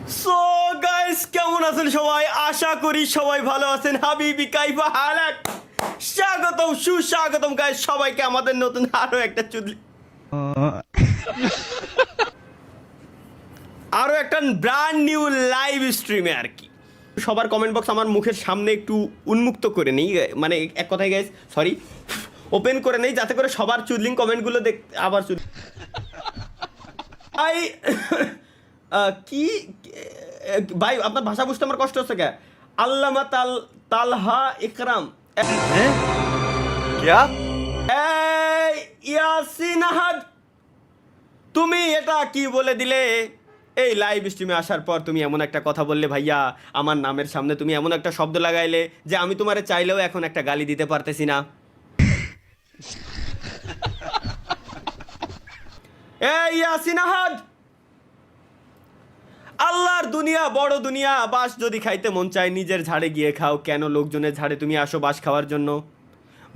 So guys, কেমন আছেন সবাই? আশা করি সবাই ভালো আছেন। হাবিবি কাইফা হালাক, স্বাগতম সুস্বাগতম গাইস সবাইকে আমাদের নতুন আরো একটা আরো একটা ব্র্যান্ড নিউ লাইভ স্ট্রিমে আর কি। সবার কমেন্ট বক্স আমার মুখের সামনে একটু উন্মুক্ত করে নেই, মানে এক কথায় গাইস সরি, ওপেন করে নেই যাতে করে সবার চুদলিং কমেন্টগুলো আবার ভাই কি ভাই আপনার ভাষা বুঝতে আমার কষ্ট হচ্ছে কে? আল্লামা তালহা ইকরাম क्या ইয়াসিন আহাদ, তুমি এটা কি বলে দিলে? এই লাইভ স্ট্রিমে আসার পর তুমি এমন একটা কথা বললে ভাইয়া, আমার নামের সামনে তুমি এমন একটা শব্দ লাগাইলে যে আমি তোমারে চাইলেও এখন একটা গালি দিতে পারতেছি না। এই ইয়াসিন আহাদ, আল্লাহর দুনিয়া বড় দুনিয়া, বাঁশ যদি খাইতে মন চায় নিজের ঝাড়ে গিয়ে খাও, কেন লোকজনের ঝাড়ে তুমি আসো বাঁশ খাওয়ার জন্য?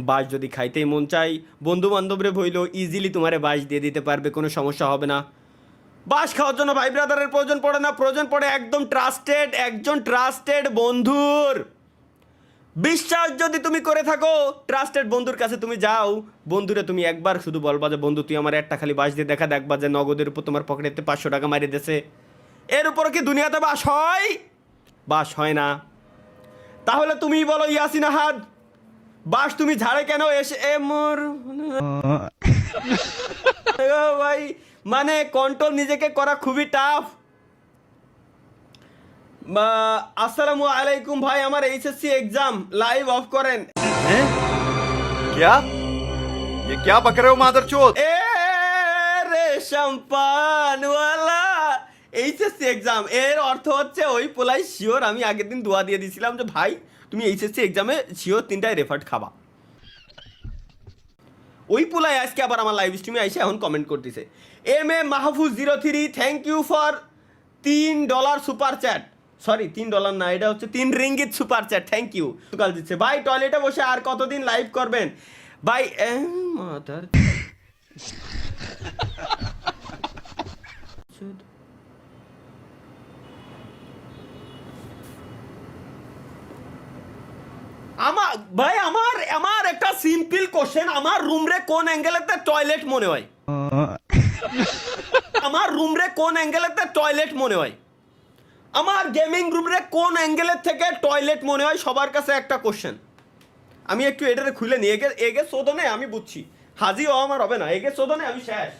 বাঁশ যদি খাইতেই মন চাই, বন্ধু বান্ধবরে বইলেও ইজিলি তোমারে বাঁশ দিয়ে দিতে পারবে, কোনো সমস্যা হবে না। বাঁশ খাওয়ার জন্য ভাই ব্রাদারের প্রয়োজন পড়ে না, প্রয়োজন পড়ে একদম একজন ট্রাস্টেড বন্ধুর। বিশ্বাস যদি তুমি করে থাকো, ট্রাস্টেড বন্ধুর কাছে তুমি যাও, বন্ধুরে তুমি একবার শুধু বলবা যে বন্ধু তুই আমার একটা খালি বাঁশ দিয়ে দেখবা যে নগদের উপর তোমার পকেটেতে 500 টাকা মারিয়ে দিয়েছে। এর উপরে কি দুনিয়াতে বাস হয়? বাস হয় না। তাহলে তুমি বলো ইয়াসিন আহাদ, বাস তুমি ঝাড়ে কেন এসে ভাই, মানে কন্ট্রোল নিজেকে করা খুবই টাফ। আসসালামু আলাইকুম ভাই, আমার এইচএসসি এক্সাম লাইভ অফ করেন। क्या ये क्या बक रहे हो मादरचोद? এ রে সম্পানওয়ালা, এইচএসসি এক্সাম এর অর্থ হচ্ছে ওই পোলাই শিওর আমি আগের দিন দোয়া দিয়ে দিয়েছিলাম যে ভাই তুমি এইচএসসি এক্সামে শিওর 3টায় রেফার্ট খাবা। ওই পোলাই আজকে আবার আমার লাইভ স্ট্রিমে এসে এখন কমেন্ট করতেছে। M A Mahfuz 03, thank you for $3 super chat. Sorry $3 না, এটা হচ্ছে 3 ringgit super chat, thank you. কাল দিচ্ছে ভাই, টয়লেটে বসে আর কতদিন লাইভ করবেন ভাই? মাদার আমার ভাই, আমার একটা সিম্পল কোশ্চেন, আমার রুম রে কোন অ্যাঙ্গেলেতে টয়লেট মনে হয়? আমার রুম রে কোন অ্যাঙ্গেলেতে টয়লেট মনে হয়? আমার গেমিং রুম রে কোন অ্যাঙ্গেলের থেকে টয়লেট মনে হয়? সবার কাছে একটা কোশ্চেন। আমি একটু এটারে খুলে নিই, এগে শোধনে আমি বুঝছি, হাজিও আমার হবে না, এগে শোধনে আমি শেষ।